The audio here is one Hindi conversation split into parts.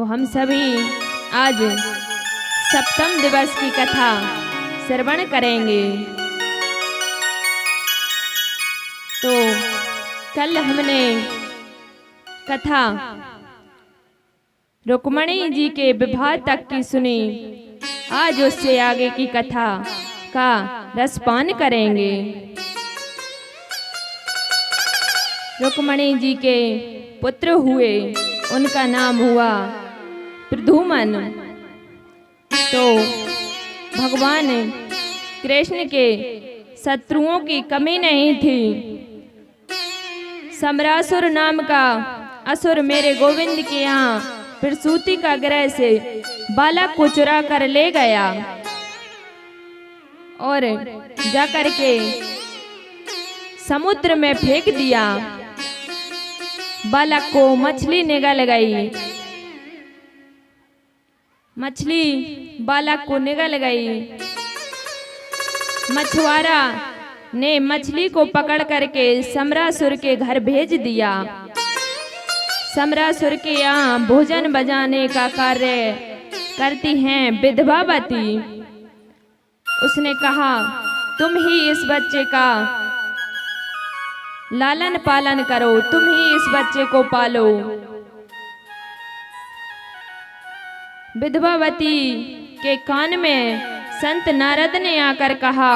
हम सभी आज सप्तम दिवस की कथा श्रवण करेंगे। तो कल हमने कथा रुक्मणी जी के विवाह तक की सुनी। आज उससे आगे की कथा का रसपान करेंगे। रुक्मणी जी के पुत्र हुए, उनका नाम हुआ प्रद्युम्न। तो भगवान कृष्ण के शत्रुओं की कमी नहीं थी। सम्रासुर नाम का असुर मेरे गोविंद के यहाँ प्रसूति का ग्रह से बालक को चुरा कर ले गया और जाकर के समुद्र में फेंक दिया। बालक को मछली निगल गई। मछली बालक को निगल गई। मछुआरा ने मछली को पकड़ करके सम्रासुर के घर भेज दिया। सम्रासुर के यहाँ भोजन बजाने का कार्य करती हैं विधवावती। उसने कहा, तुम ही इस बच्चे का लालन पालन करो, तुम ही इस बच्चे को पालो। विधवावती के कान में संत नारद ने आकर कहा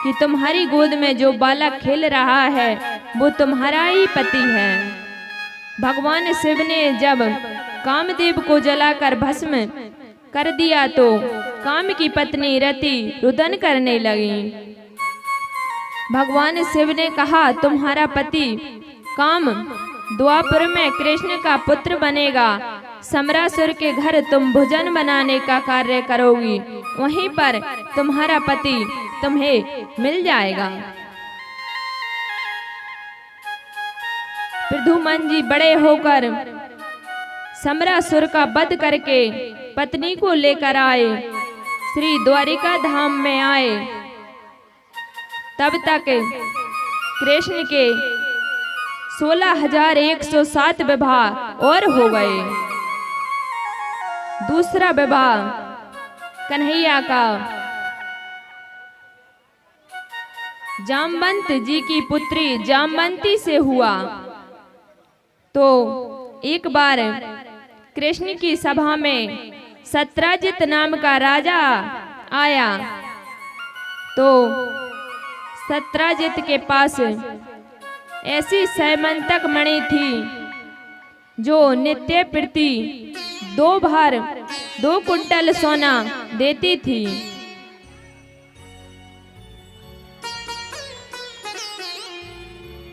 कि तुम्हारी गोद में जो बालक खेल रहा है वो तुम्हारा ही पति है। भगवान शिव ने जब कामदेव को जलाकर भस्म कर दिया तो काम की पत्नी रति रुदन करने लगी। भगवान शिव ने कहा, तुम्हारा पति काम द्वापर में कृष्ण का पुत्र बनेगा। सम्रासुर के घर तुम भोजन बनाने का कार्य करोगी, वहीं पर तुम्हारा पति तुम्हें मिल जाएगा। प्रद्युम्न जी बड़े होकर सम्रासुर का वध करके पत्नी को लेकर आए, श्री द्वारिका धाम में आए। तब तक कृष्ण के 16,107 विवाह और हो गए। दूसरा विवाह कन्हैया का जामवंत जी की पुत्री जामवंती से हुआ। तो एक बार कृष्ण की सभा में सत्राजित नाम का राजा आया। तो सत्राजित के पास ऐसी सैमंतक मणि थी जो नित्य प्रति 2 कुंटल सोना देती थी।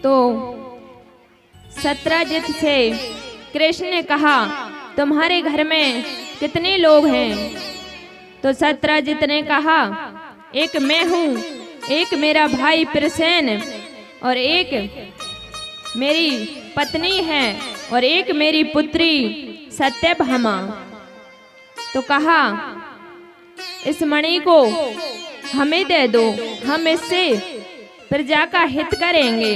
तो सत्राजित से कृष्ण ने कहा, तुम्हारे घर में कितने लोग हैं? तो सत्राजित ने कहा, एक मैं हूँ, एक मेरा भाई प्रसेन और एक मेरी पत्नी है और एक मेरी पुत्री सत्यभामा। तो कहा, इस मणि को हमें दे दो, हम इससे प्रजा का हित करेंगे।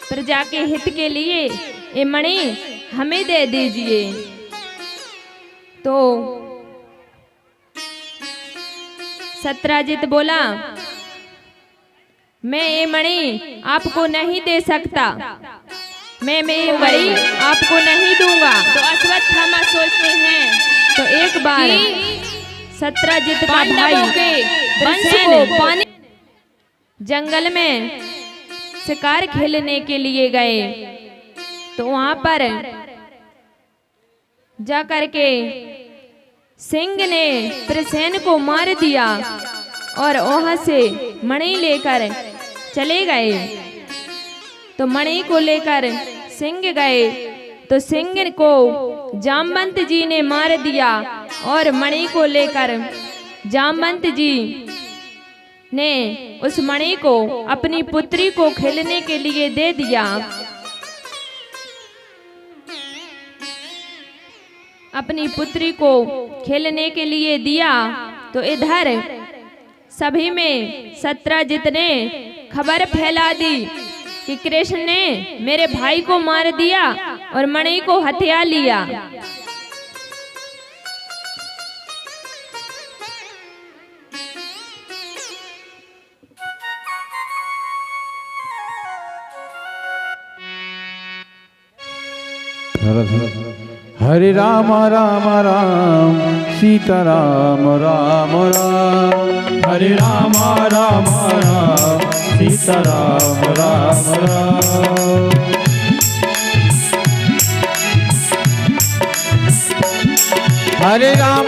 प्रजा के हित के लिए ये मणि हमें दे दीजिए। तो सत्राजित बोला, मैं ये मणि आपको नहीं दे सकता, मैं मणि आपको नहीं दूंगा। तो अश्वत्थामा सोचते हैं। तो एक बार सत्राजित का भाई वंश को पानी जंगल में शिकार खेलने के लिए गए। तो वहां पर जाकर के सिंह ने प्रसेन को मार दिया और वहां से मणि लेकर चले गए। तो मणि को लेकर सिंह गए तो सिंह को जामवंत जी ने मार दिया और मणि को लेकर जामवंत जी ने उस मणि को अपनी पुत्री को खेलने के लिए दे दिया। अपनी पुत्री को खेलने के लिए दिया। तो इधर सभी में सत्राजित ने खबर फैला दी कि कृष्ण ने मेरे भाई को मार दिया और मणि को हथिया लिया। हरे राम राम राम सीता राम राम राम। हरे राम राम राम सीता राम राम राम। हरे राम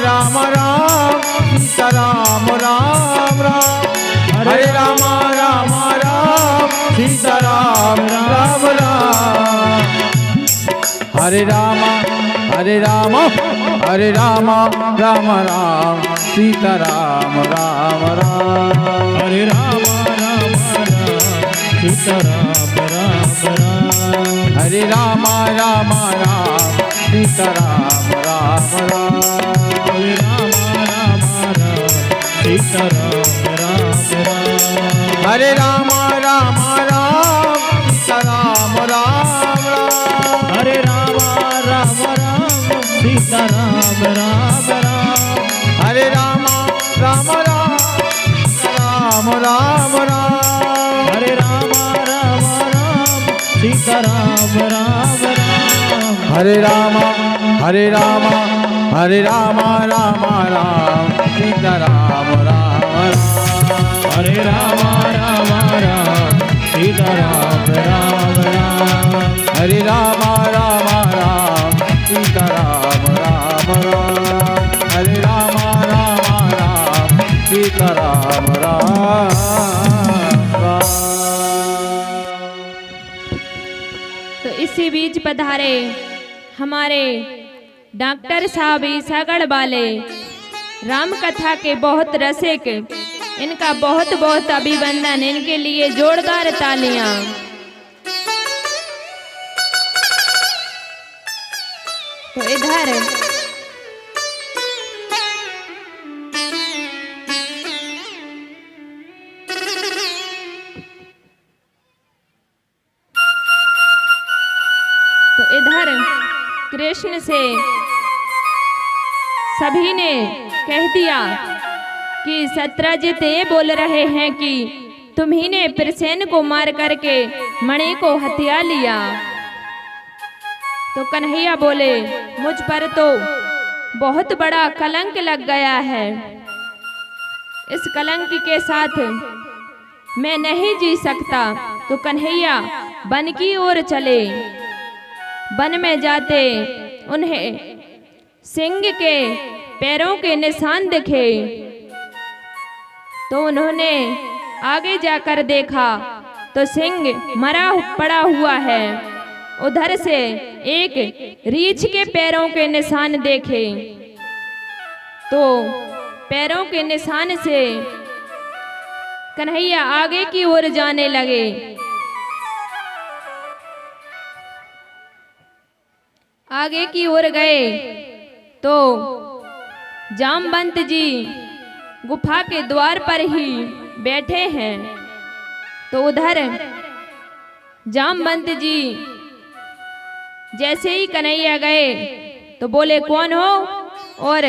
राम राम सीता राम राम राम। हरे राम राम राम सीता राम राम राम। हरे राम हरे राम हरे राम राम राम सीता राम राम राम। हरे राम राम राम सीता राम राम राम। हरे राम राम राम सीता राम राम राम। हरे राम राम राम सीता राम राम राम। हरे राम राम राम सीता राम राम राम। हरे राम राम राम सीता राम राम राम। हरे राम राम राम राम राम राम। हरे राम राम राम सीता राम राम राम। हरे राम हरे राम हरे राम राम राम सीता राम राम राम। हरे राम राम राम सीता राम राम राम। हरे राम राम राम सीता राम राम राम। हरे राम राम राम सीता राम राम राम। तो इसी बीच पधारे हमारे डॉक्टर साहब ईसागढ़ वाले, राम कथा के बहुत रसिक, इनका बहुत बहुत अभिनंदन। इनके लिए जोरदार तालियां। तो इधर कृष्ण से सभी ने कह दिया कि सत्यजित ये बोल रहे हैं कि तुम्ही ने प्रसेन को मार करके मणि को हत्या लिया। तो कन्हैया बोले, मुझ पर तो बहुत बड़ा कलंक लग गया है। इस कलंक के साथ मैं नहीं जी सकता। तो कन्हैया वन की ओर चले। वन में जाते उन्हें सिंह के पैरों के निशान दिखे। तो उन्होंने आगे जाकर देखा तो सिंह मरा पड़ा हुआ है। उधर से एक रीछ के पैरों के निशान देखे। तो पैरों के निशान से कन्हैया आगे की ओर जाने लगे। आगे की ओर गए तो जामवंत जी गुफा के द्वार पर ही बैठे हैं। तो उधर जामवंत जी जैसे ही कन्हैया गए तो बोले, कौन हो? और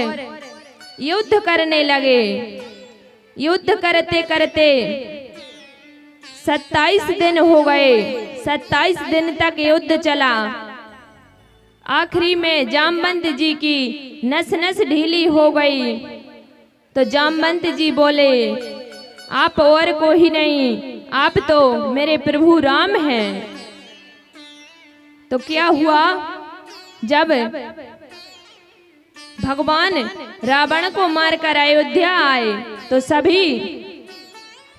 युद्ध करने लगे। युद्ध करते करते 27 दिन हो गए। 27 दिन तक युद्ध चला। आखिरी में जामवंत जी की नस नस ढीली हो गई। तो जामवंत जी बोले, आप और कोई नहीं, आप तो मेरे प्रभु राम हैं। तो क्या हुआ, जब भगवान रावण को मारकर अयोध्या आए तो सभी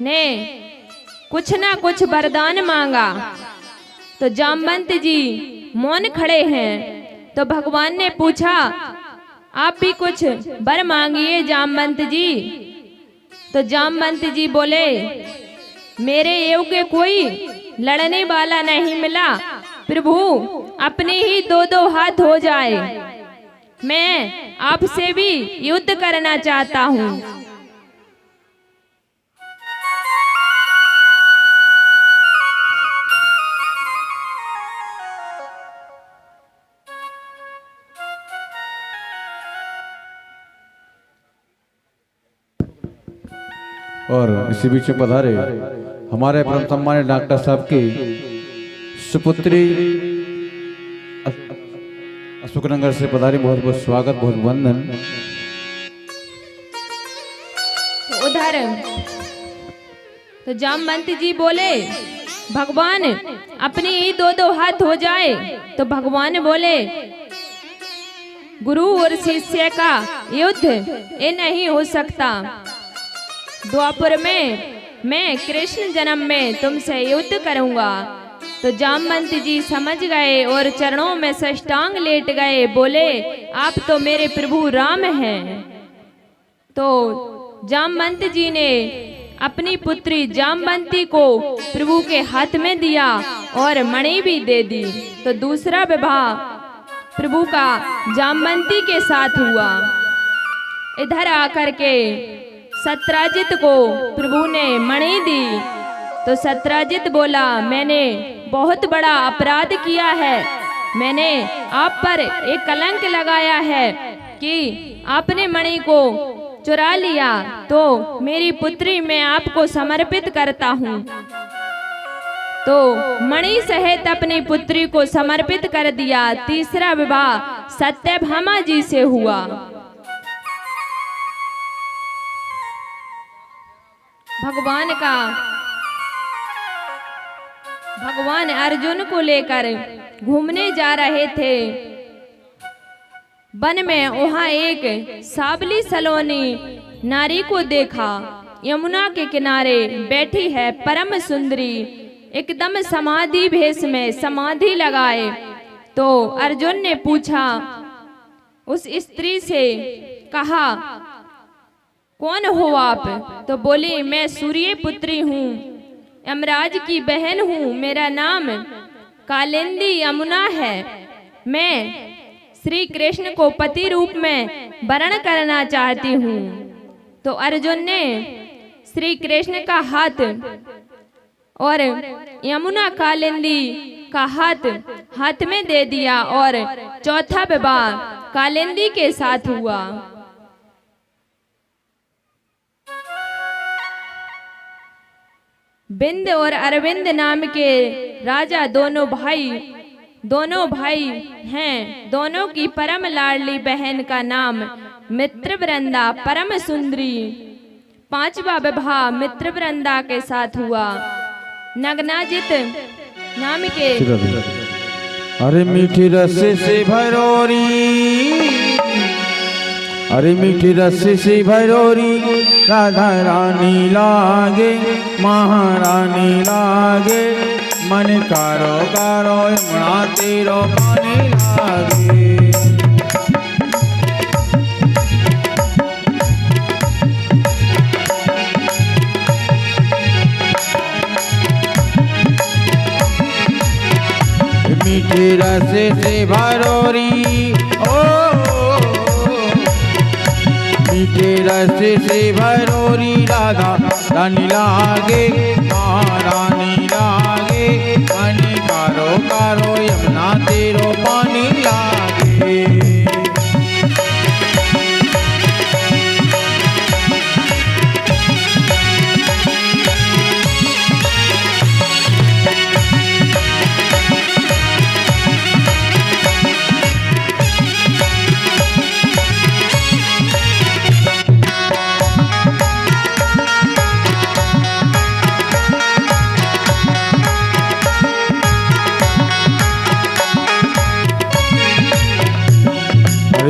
ने कुछ ना कुछ वरदान मांगा। तो जामवंत जी मौन खड़े हैं। तो भगवान ने पूछा, आप भी कुछ वर मांगिए जामवंत जी। तो जामवंत जी बोले, मेरे योग्य कोई लड़ने वाला नहीं मिला। प्रभु अपने ही दो दो हाथ हो जाए, मैं आपसे भी युद्ध करना चाहता हूँ। और इसी बीच में पधारे हमारे परम सम्मानित डॉक्टर साहब की सुपुत्री शुक्रनगर से पधारी, बहुत बहुत स्वागत, बहुत वंदन। तो उधर तो जामवंत जी बोले भगवान अपनी ही दो दो हाथ हो जाए। तो भगवान बोले गुरु और शिष्य का युद्ध ये नहीं हो सकता। द्वापर में मैं कृष्ण जन्म में तुमसे युद्ध करूंगा। तो जामवंत जी समझ गए और चरणों में साष्टांग लेट गए। बोले आप तो मेरे प्रभु राम हैं। तो जामवंत जी ने अपनी पुत्री जामवंती को प्रभु के हाथ में दिया और मणि भी दे दी। तो दूसरा विवाह प्रभु का जामवंती के साथ हुआ। इधर आकर के सत्राजित को प्रभु ने मणि दी। तो सत्राजित बोला मैंने बहुत बड़ा अपराध किया है। मैंने आप पर एक कलंक लगाया है कि आपने मणि को चुरा लिया। तो मेरी पुत्री मैं आपको समर्पित करता हूँ। तो मणि सहित अपनी पुत्री को समर्पित कर दिया। तीसरा विवाह सत्यभामा जी से हुआ। भगवान अर्जुन को लेकर घूमने जा रहे थे वन में। वहां एक सावली सलोनी नारी को देखा। यमुना के किनारे बैठी है परम सुंदरी, एकदम समाधि भेष में समाधि लगाए। तो अर्जुन ने पूछा उस स्त्री से, कहा कौन हो आप? तो बोली मैं सूर्य पुत्री हूँ, यमराज की बहन हूँ। मेरा नाम कालिंदी यमुना है। मैं श्री कृष्ण को पति रूप में वरण करना चाहती हूँ। तो अर्जुन ने श्री कृष्ण का हाथ और यमुना कालिंदी का हाथ में दे दिया और चौथा विवाह कालिंदी के साथ हुआ। बिंद और अरविंद नाम के राजा दोनों भाई हैं। दोनों की परम लाडली बहन का नाम मित्रवृंदा परम सुंदरी। पांचवा विवाह मित्रवृंदा के साथ हुआ। नग्नाजित नाम के अरे मीठी रस से भरोरी, अरे मीठी रस से भरोरी, राधा रानी लागे महारानी लागे। मन कारो कारो यमुना तेरो पानी लागे। मीठी रस से भरोरी, ओ मीठे रस से भरोरी, राधा रानी लागे महारानी लागे। मन कारो कारो यमुना तेरो पानी लागे।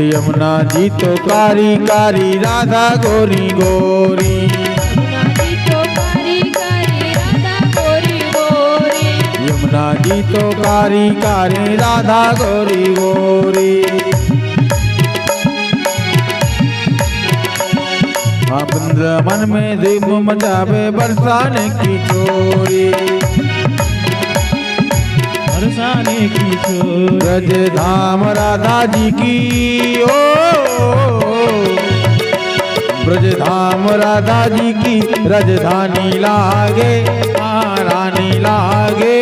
यमुना जी तो कारी कारी, राधा गोरी गोरी। यमुना जी तो कारी कारी, राधा गोरी गोरी। यमुना जी तो कारी कारी, राधा गोरी गोरी। वृंदावन में दीप मचावे बरसाने की चोरी, बरसाने की चोरी। ब्रज धाम राधा जी की, ओ ब्रज धाम राधा जी की, राजधानी लागे महारानी लागे।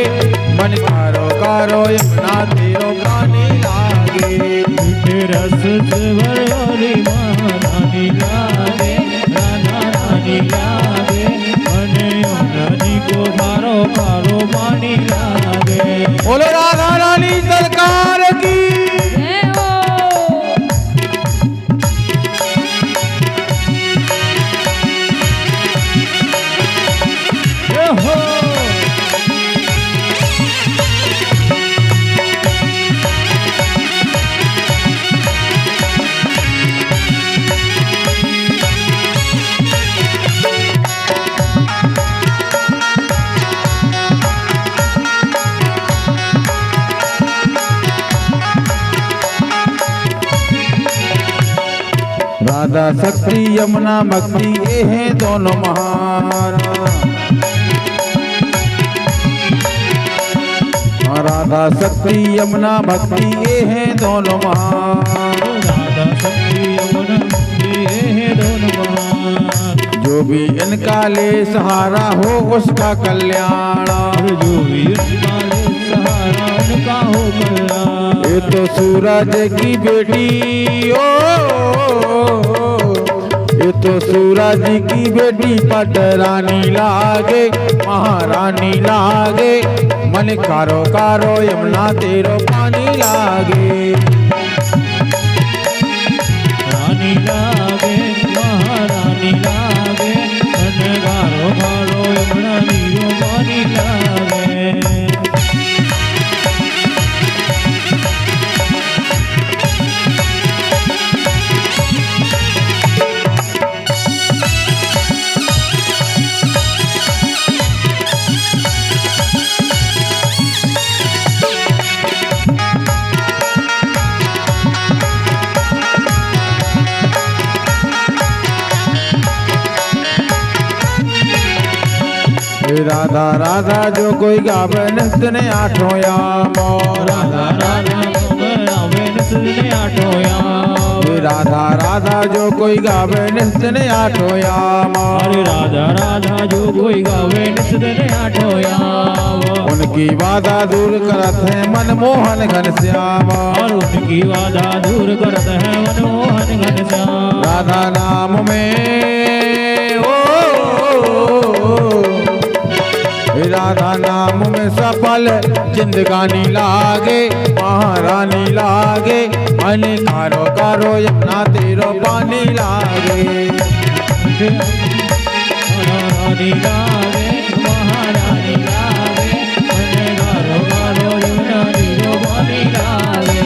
मन कारो कारो यमुना तेरो पानी लागे। मीठे रस से भरोरी, महारानी लागे राधा रानी लागे। मन यमुना जी को कारो कारो पानी लागे। बोलो राधा रानी सरकार की। जय हो। राधा शक्ति यमुना भक्ति ये हैं दोनों महान। राधा शक्ति यमुना भक्ति ये हैं दोनों महान। राधा शक्ति यमुना भक्ति ये हैं दोनों महान। जो भी इनका ले सहारा हो उसका कल्याण। जो भी इनका ले सहारा उनका हो कल्याण। ये तो सूरज की बेटी ओ, ये तो सूरज की बेटी पटरानी लागे, महारानी लागे। मन कारो कारो यमुना तेरो पानी लागे। रानी लागे महारानी लागे, मन कारो कारो यमुना तेरो पानी लागे। राधा राधा जो कोई गावे नित्य ने आठों याम। राधा राधा गावे नित्य ने आठों याम। राधा राधा जो कोई गावे नित्य ने आठों याम। हरे राधा राधा जो कोई गावे नित्य ने आठों याम। उनकी बाधा दूर करत है मनमोहन घनश्याम। और उनकी बाधा दूर करत है मनमोहन घनश्याम। राधा नाम में ओ, राधा नाम में सफल जिंदगानी लागे, महारानी लागे। मन कारो कारो यमुना तेरो पानी लागे। रानी लागे महारानी लागे, मन कारो कारो यमुना तेरो पानी लागे।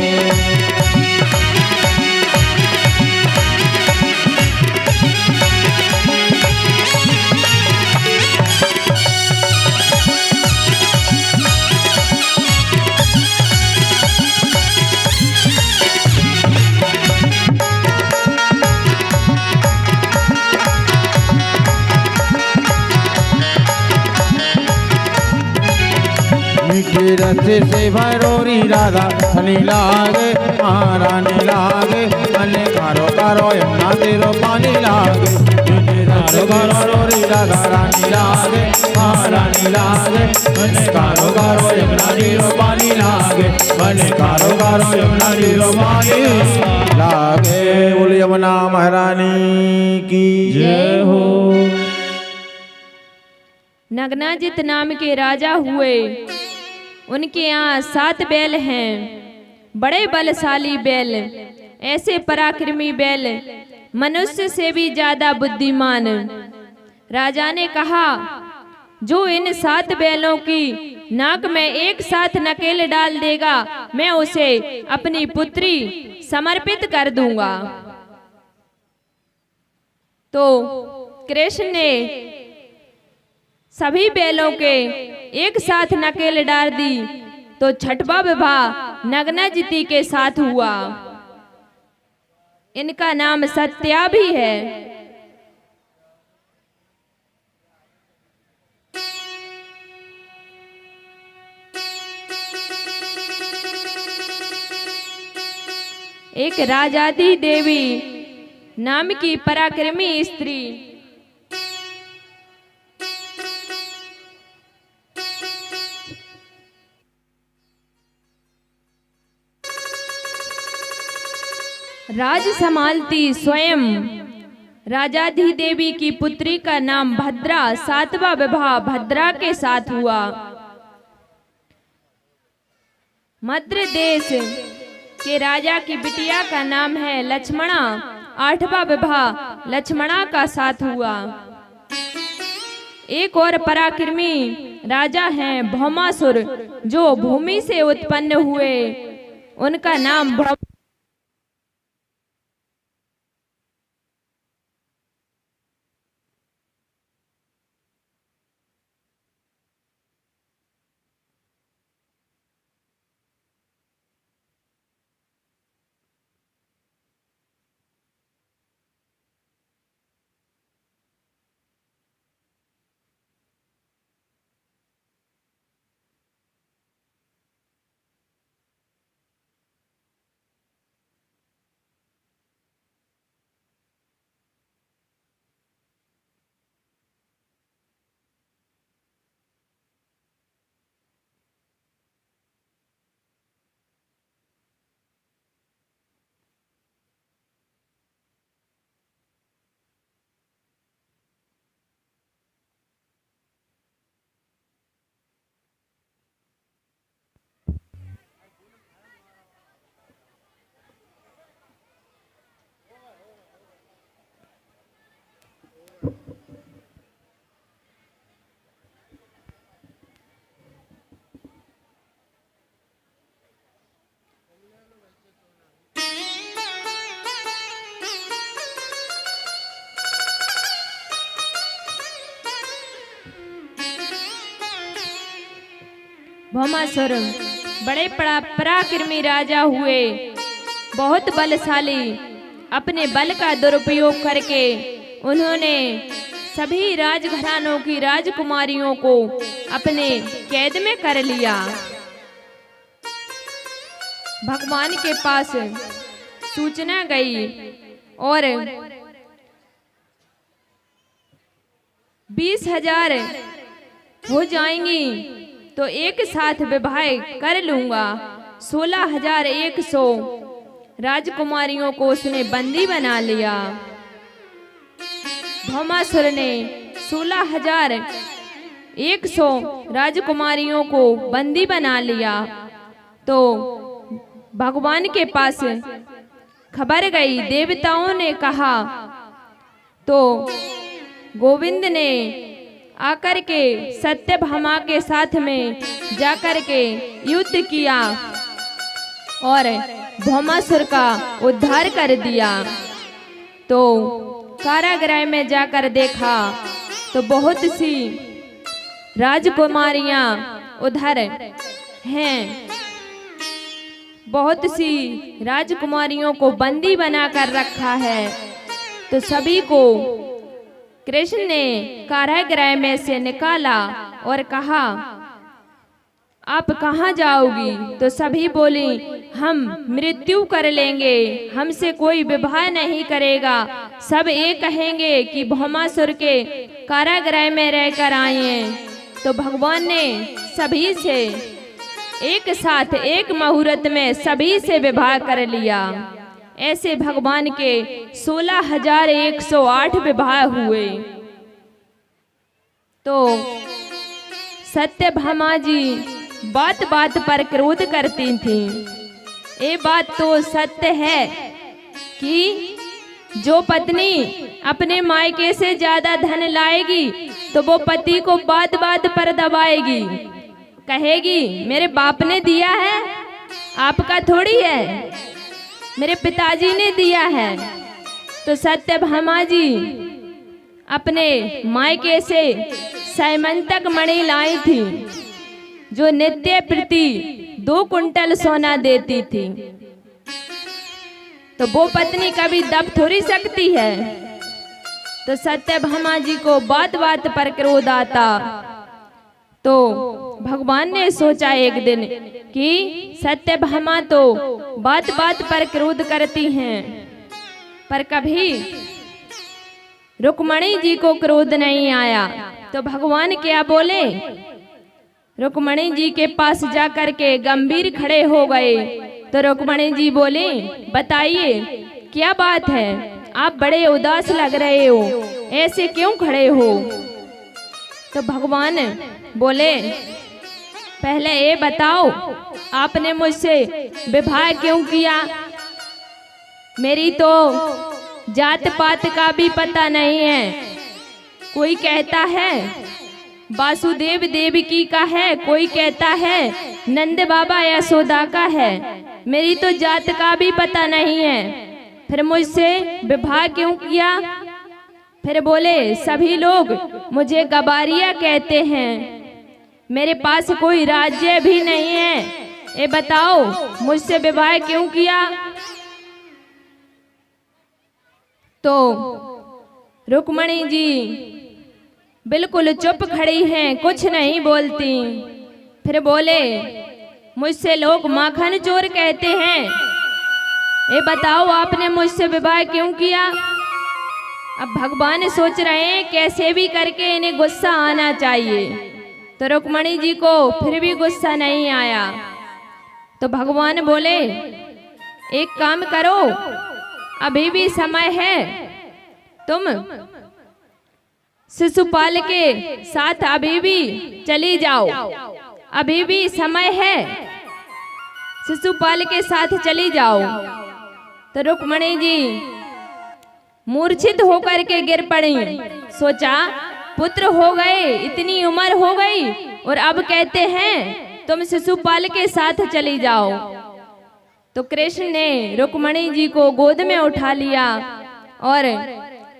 मीठे रस से भरोरी राधा धनी लागे, महारानी लागे। मन कारो कारो यमुना तेरो पानी लागे। मीठे रस से भरोरी राधा रानी लागे, महारानी लागे। मन कारो कारो यमुना तेरो पानी लागे। मन कारो कारो यमुना तेरो पानी लागे। बोल यमुना महारानी की जय हो। नग्नाजित नाम के राजा हुए। उनके यहाँ 7 बैल हैं, बड़े बलशाली बैल, ऐसे पराक्रमी बैल, मनुष्य से भी ज्यादा बुद्धिमान। राजा ने कहा, जो इन 7 बैलों की नाक में एक साथ नकेल डाल देगा, मैं उसे अपनी पुत्री समर्पित कर दूंगा। तो कृष्ण ने सभी बैलों के एक साथ नकेल डाल दी, तो छठवां विवाह नग्नाजिति के साथ हुआ। इनका नाम सत्या भी है। एक राजादी देवी नाम की पराक्रमी स्त्री राज संभालती स्वयं। राजाधी देवी की पुत्री का नाम भद्रा, 7वां विवाह भद्रा के साथ हुआ। मध्य देश के राजा की बिटिया का नाम है लक्ष्मणा, 8वां विवाह लक्ष्मणा का साथ हुआ। एक और पराक्रमी राजा हैं भौमासुर, जो भूमि से उत्पन्न हुए। उनका नाम भौमासुर बड़े पराक्रमी राजा हुए, बहुत बलशाली। अपने बल का दुरुपयोग करके उन्होंने सभी राजघरानों की राजकुमारियों को अपने कैद में कर लिया। भगवान के पास सूचना गई और 20,000 हो जाएंगी तो एक साथ विवाह कर लूंगा। 16,100 राजकुमारियों को उसने बंदी बना लिया। भौमासुर ने 16,100 राजकुमारियों को बंदी बना लिया। तो भगवान के पास खबर गई, देवताओं ने कहा, तो गोविंद ने आकर के सत्यभामा के साथ में जाकर के युद्ध किया और भौमासुर का उद्धार कर दिया। तो कारागृह में जाकर देखा तो बहुत सी राजकुमारियां उधर हैं, बहुत सी राजकुमारियों को बंदी बनाकर रखा है। तो सभी को कृष्ण ने कारागृह में से निकाला और कहा, आप कहाँ जाओगी? तो सभी बोली, हम मृत्यु कर लेंगे, हमसे कोई विवाह नहीं करेगा। सब ये कहेंगे कि भौमासुर के कारागृह में रहकर आए हैं। तो भगवान ने सभी से एक साथ एक मुहूर्त में सभी से विवाह कर लिया। ऐसे भगवान के 16,108 विवाह हुए। तो सत्यभामा जी बात बात पर क्रोध करती थी। ये बात तो सत्य है कि जो पत्नी अपने मायके से ज्यादा धन लाएगी तो वो पति को बात बात पर दबाएगी, कहेगी मेरे बाप ने दिया है, आपका थोड़ी है, मेरे पिताजी ने दिया है। तो सत्यभामा जी अपने मायके से सैमंतक मणि लाई थी, जो नित्य प्रति 2 कुंटल सोना देती थी। तो वो पत्नी कभी दब थोड़ी सकती है। तो सत्यभामा जी को बात बात पर क्रोध आता। तो भगवान ने सोचा एक दिन कि सत्यभामा तो बात बात पर क्रोध करती हैं, पर कभी रुक्मणी जी को क्रोध नहीं आया। तो भगवान क्या बोले, रुक्मणी जी के पास जाकर के गंभीर खड़े हो गए। तो रुक्मणी जी बोले, बताइए क्या बात है, आप बड़े उदास लग रहे हो, ऐसे क्यों खड़े हो? तो भगवान बोले, पहले ये बताओ आपने मुझसे विवाह क्यों किया? मेरी तो जात पात का भी पता नहीं है। कोई कहता है वासुदेव देवकी का है, कोई कहता है नंद बाबा यशोदा का है, मेरी तो जात का भी पता नहीं है। फिर मुझसे विवाह क्यों किया? फिर बोले, सभी लोग मुझे गबारिया कहते हैं, मेरे पास कोई राज्य भी नहीं है, ये बताओ मुझसे विवाह क्यों किया? तो रुक्मणी जी बिल्कुल चुप खड़ी हैं, कुछ नहीं बोलती। फिर बोले, मुझसे लोग माखन चोर कहते हैं, ये बताओ आपने मुझसे विवाह क्यों किया? अब भगवान सोच रहे हैं कैसे भी करके इन्हें गुस्सा आना चाहिए। तो रुक्मणी जी को फिर भी गुस्सा नहीं आया। तो भगवान बोले, एक काम करो, अभी भी समय है, तुम शिशुपाल के साथ अभी भी चली जाओ, अभी भी समय है, शिशुपाल के साथ चली जाओ। तो रुक्मणी जी मूर्छित होकर के गिर पड़ी। सोचा पुत्र हो गए, इतनी उम्र हो गई और अब कहते हैं तुम शिशुपाल के साथ चली जाओ। तो कृष्ण ने रुक्मणी जी को गोद में उठा लिया और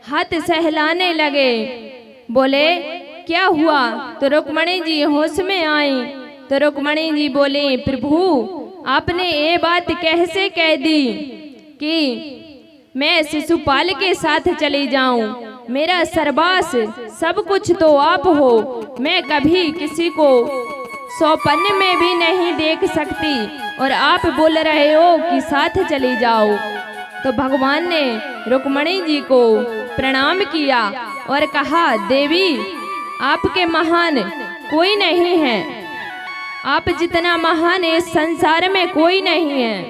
हाथ सहलाने लगे। बोले, क्या हुआ? तो रुक्मणी जी होश में आई तो रुक्मणी जी बोले, प्रभु आपने ये बात कैसे कह दी कि मैं शिशुपाल के साथ चली जाऊं? मेरा सर्वास सब कुछ तो आप हो, मैं कभी किसी को सौपन में भी नहीं देख सकती और आप बोल रहे हो कि साथ चली जाओ। तो भगवान ने रुक्मणी जी को प्रणाम किया और कहा, देवी आपके महान कोई नहीं है, आप जितना महान इस संसार में कोई नहीं है।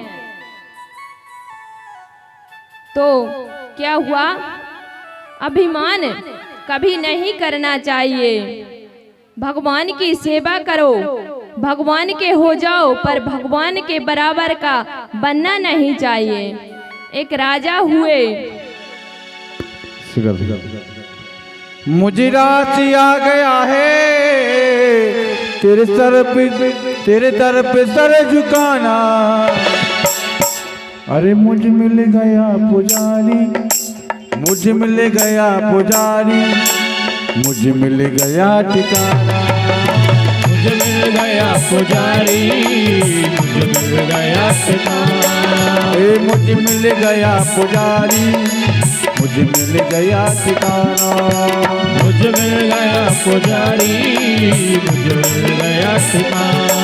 तो क्या हुआ, अभिमान कभी नहीं करना चाहिए, भगवान की सेवा करो, भगवान के हो जाओ, पर भगवान के बराबर का बनना नहीं चाहिए। एक राजा हुए, मुझे राशि आ गया है, तेरे दर पे सर झुकाना। अरे मुझ मिल गया पुजारी, मुझ मिल गया पुजारी, मुझ मिल गया ठिकाना। मुझे मिल गया पुजारी, मुझे मिल गया ठिकाना। मुझे मिल गया पुजारी, मुझे मिल गया ठिकाना। मुझे मिल गया पुजारी, मुझे मिल गया ठिकाना।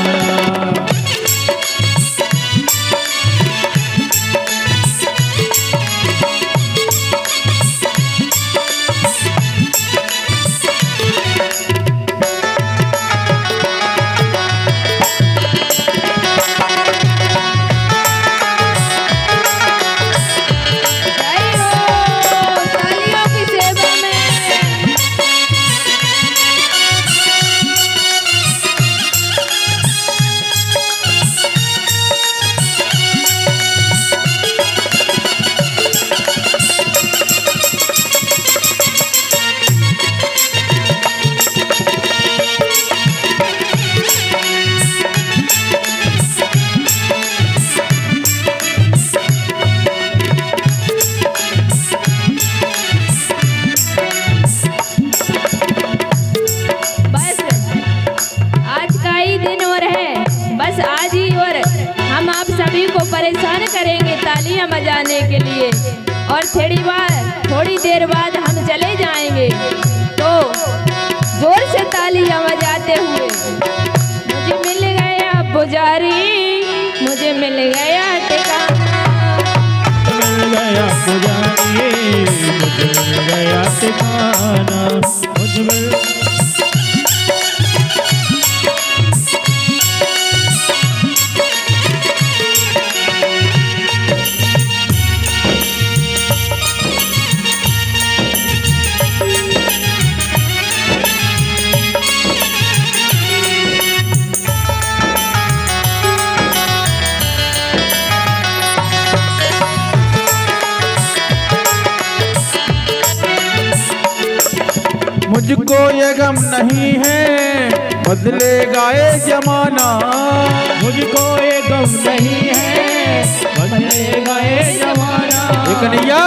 परेशान करेंगे तालियां बजाने के लिए, और थोड़ी देर बाद हम चले जाएंगे। तो जोर से तालियां बजाते हुए, मुझे मिल गया पुजारी, मुझे मिल गया ठिकाना। मिल गया पुजारी, मुझे मिल गया ठिकाना। मुझे मिल मुझको ये गम नहीं है, बदलेगा ये जमाना। मुझको ये गम नहीं है, बदलेगा ये जमाना। कन्हैया,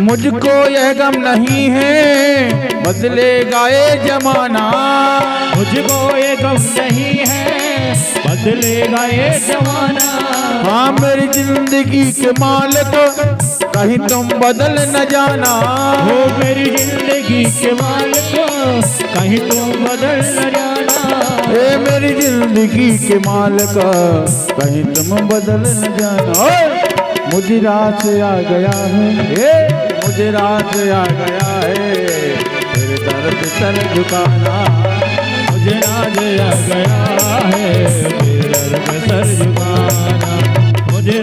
मुझको यह गम नहीं है, बदलेगा ये जमाना। मुझको ये गम नहीं है, बदलेगा ये जमाना। हाँ मेरी जिंदगी के मालिक, कहीं तुम बदल न जाना। हो मेरी जिंदगी के मालिक, कहीं तुम बदल न जाना। ए मेरी जिंदगी के मालिक, कहीं तुम बदल न जाना। मुझे रात आ गया है, मुझे रात आ गया है, तेरे दर पे सर झुकाना। मुझे रात आ गया है, तेरे दर पे सर झुकाना। मुझे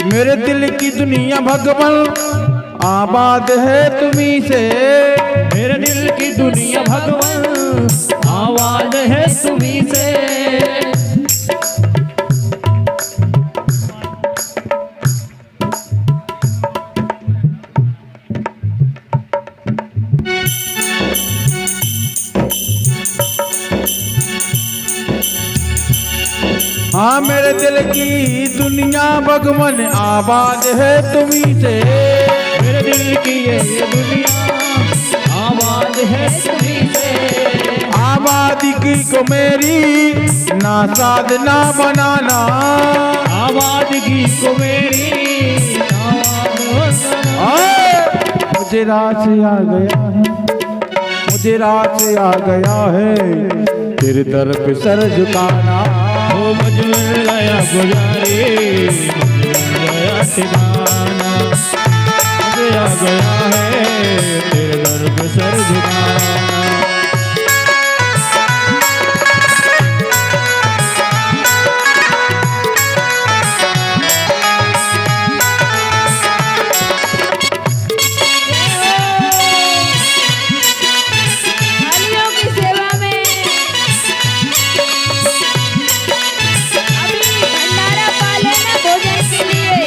मेरे दिल की दुनिया भगवान आबाद है तुम्ही से। मेरे दिल की दुनिया भगवान आवाज है तुम्ही से। हाँ मेरे दिल की दुनिया भगवान आबाद है तुम्ही से। मेरे दिल की ये दुनिया आबाद है तुम्ही से। आबादी की को मेरी ना साधना बनाना। आबादगी को मेरी मुझे रात से आ गया है, मुझे रात से आ गया है तेरे दर पे सर झुकाना। वो मुझे मिल गया गुजारी, मुझे मिल गया ठिकाना। मुझे आ गया है तेरे दर पे सर झुकाना। थालियों की सेवा में अभी भंडारा पा लेना भोजन के लिए।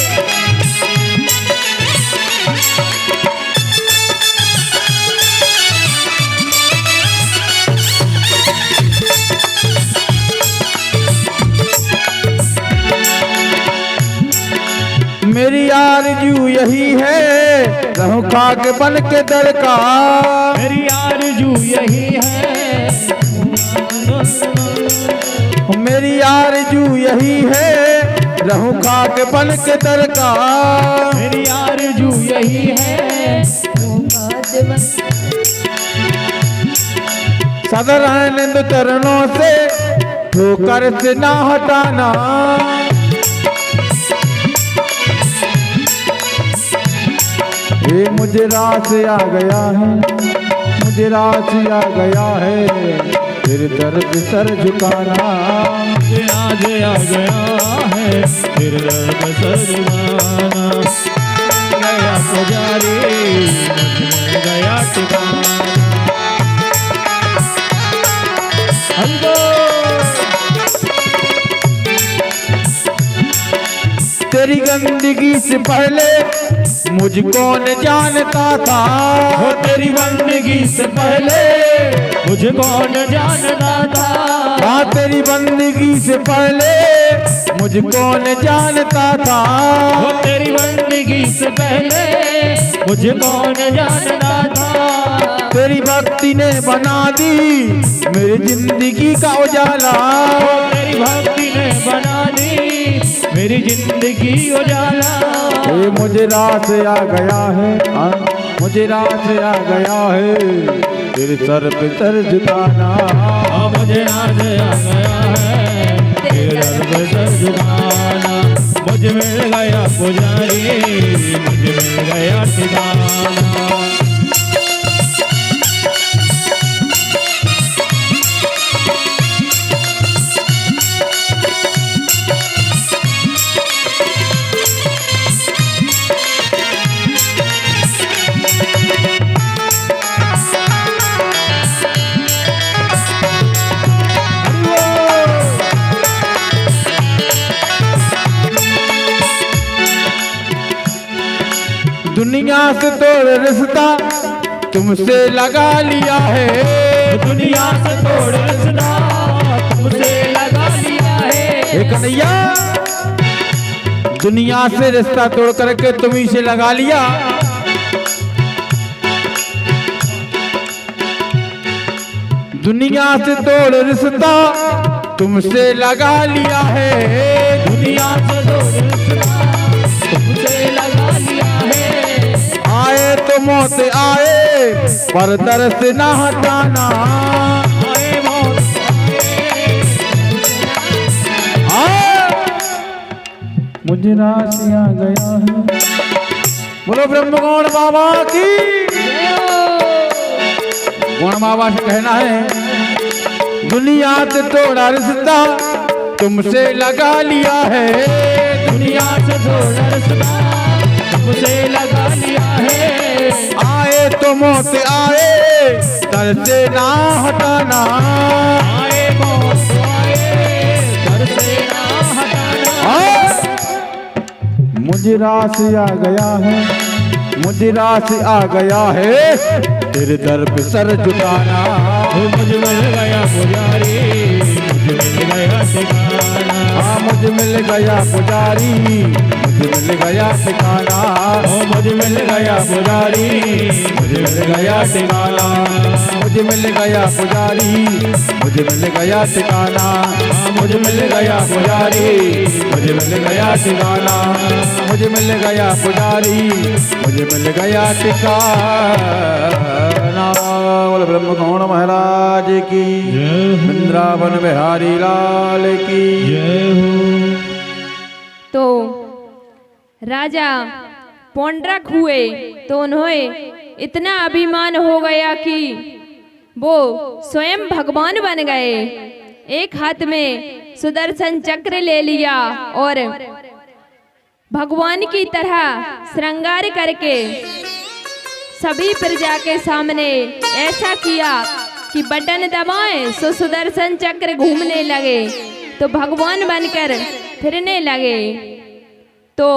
मेरी आरज़ू यही है रहूं खाक बन के दर का। मेरी आरज़ू यही है, मेरी आरज़ू यही है रहूं खाक बन के दर का। मेरी आरज़ू यही है। सदर आनंद चरणों से ठोकर से ना हटाना। ये मुझे रात से आ गया है, मुझे रात से आ गया है तेरे दर पे सर झुकाना। मुझे आज आ गया है तेरे दर पे सर झुकाना। गया पुजारी, मुझे मिल गया ठिकाना। हमको तेरी गंदगी से पहले मुझको न जानता था। हो तेरी बंदगी से पहले मुझे कौन जानता था। हाँ तेरी बंदगी से पहले मुझको न जानता था। हो तेरी बंदगी से पहले मुझे कौन जानता था। तेरी भक्ति ने बना दी मेरी जिंदगी का उजाला। हो तेरी भक्ति ने बना दी मेरी जिंदगी उजाला। ये मुझे रात से आ गया है, मुझे रात से आ गया है तेरे सर पे सर झुकाना। मुझे आज आ गया है तेरे दर पे सर झुकाना। मुझे मिल गया पुजारी, मुझे मिल गया ठिकाना। दुनिया से तोड़ रिश्ता तुमसे लगा लिया है। दुनिया से तोड़ रिश्ता तुमसे लगा लिया है। कन्हैया दुनिया से रिश्ता तोड़ करके तुम्ही से लगा लिया। दुनिया से तोड़ रिश्ता तुमसे लगा लिया है। दुनिया से तोड़ रिश्ता तुमसे लगा लिया है। आए तो मौत आए पर दर्द ना हटाना। आए मौत मुझे रात से आ गया है। बोलो ब्रह्मगौण बाबा की। गौण बाबा से कहना है दुनिया से तोड़ा रिश्ता तुमसे लगा लिया है। दुनिया से तोड़ रिश्ता तुमसे लगा लिया है। तो मौत आए दर से ना हटाना, आए मौत आए दर से ना हटाना। मुझे रास आ गया है, मुझे रास आ गया है तेरे दर पे सर झुकाना। मुझे मिल गया पुजारी, मुझे मिल गया ठिकाना। हाँ मुझे मिल गया पुजारी, मुझे मिल गया ठिकाना। मुझे मिल गया पुजारी, मुझे मिल गया ठिकाना। मुझे मिल गया पुजारी, मुझे मिल गया ठिकाना। मुझे मिल गया पुजारी, मुझे मिल गया ठिकाना। मुझे मिल गया पुजारी, मुझे मिल गया ठिकाना। बोल ब्रह्म कौन महाराज की, वृंदावन बिहारी लाल की जय हो। तो राजा पौंड्रक हुए तो उन्हें इतना अभिमान हो गया कि वो स्वयं भगवान बन गए। एक हाथ में सुदर्शन चक्र ले लिया और भगवान की तरह श्रृंगार करके सभी प्रजा के सामने ऐसा किया कि बटन दबाएं सो सुदर्शन चक्र घूमने लगे, तो भगवान बनकर फिरने लगे। तो